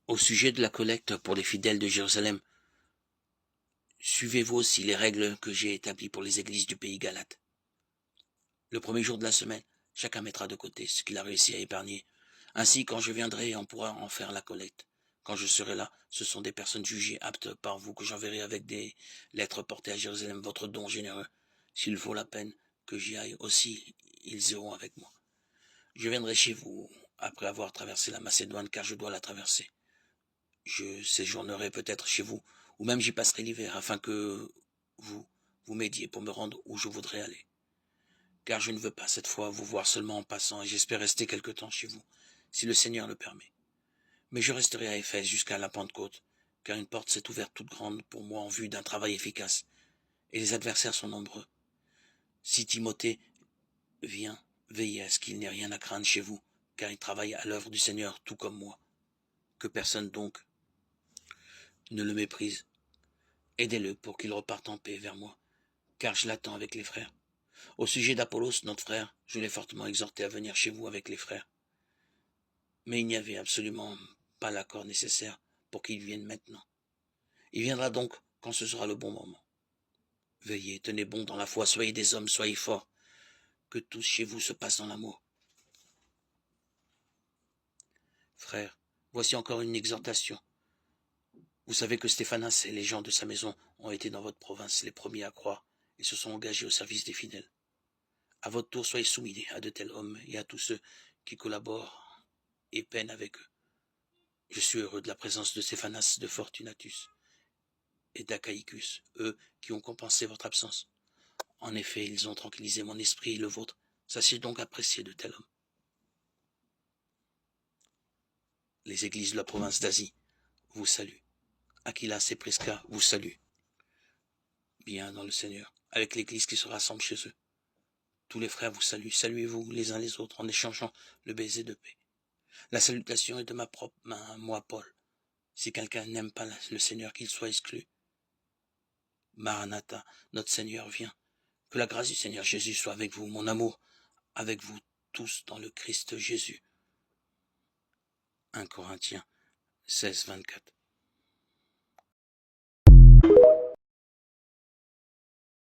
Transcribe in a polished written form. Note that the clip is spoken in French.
Au sujet de la collecte pour les fidèles de Jérusalem, suivez-vous aussi les règles que j'ai établies pour les églises du pays Galate. Le premier jour de la semaine, chacun mettra de côté ce qu'il a réussi à épargner. Ainsi, quand je viendrai, on pourra en faire la collecte. Quand je serai là, ce sont des personnes jugées aptes par vous que j'enverrai avec des lettres portées à Jérusalem, votre don généreux. S'il vaut la peine que j'y aille aussi, ils iront avec moi. Je viendrai chez vous après avoir traversé la Macédoine, car je dois la traverser. Je séjournerai peut-être chez vous, ou même j'y passerai l'hiver, afin que vous m'aidiez pour me rendre où je voudrais aller. Car je ne veux pas cette fois vous voir seulement en passant, et j'espère rester quelque temps chez vous, si le Seigneur le permet. Mais je resterai à Éphèse jusqu'à la Pentecôte, car une porte s'est ouverte toute grande pour moi en vue d'un travail efficace, et les adversaires sont nombreux. Si Timothée vient, veillez à ce qu'il n'y ait rien à craindre chez vous, car il travaille à l'œuvre du Seigneur tout comme moi. Que personne donc ne le méprise. Aidez-le pour qu'il reparte en paix vers moi, car je l'attends avec les frères. Au sujet d'Apollos, notre frère, je l'ai fortement exhorté à venir chez vous avec les frères. Mais il n'y avait absolument pas l'accord nécessaire pour qu'il vienne maintenant. Il viendra donc quand ce sera le bon moment. Veillez, tenez bon dans la foi, soyez des hommes, soyez forts, que tout chez vous se passe dans l'amour. Frères, voici encore une exhortation. Vous savez que Stéphanas et les gens de sa maison ont été dans votre province les premiers à croire et se sont engagés au service des fidèles. À votre tour, soyez soumis à de tels hommes et à tous ceux qui collaborent et peinent avec eux. Je suis heureux de la présence de Stéphanas, de Fortunatus et d'Achaïcus, eux qui ont compensé votre absence. En effet, ils ont tranquillisé mon esprit et le vôtre. Sachez donc apprécier de tels hommes. Les églises de la province d'Asie vous saluent. Aquilas et Prisca vous saluent. Bien dans le Seigneur, avec l'église qui se rassemble chez eux. Tous les frères vous saluent. Saluez-vous les uns les autres en échangeant le baiser de paix. La salutation est de ma propre main, moi Paul. Si quelqu'un n'aime pas le Seigneur, qu'il soit exclu. Maranatha, notre Seigneur vient. Que la grâce du Seigneur Jésus soit avec vous, mon amour, avec vous tous dans le Christ Jésus. 1 Corinthiens 16, 24.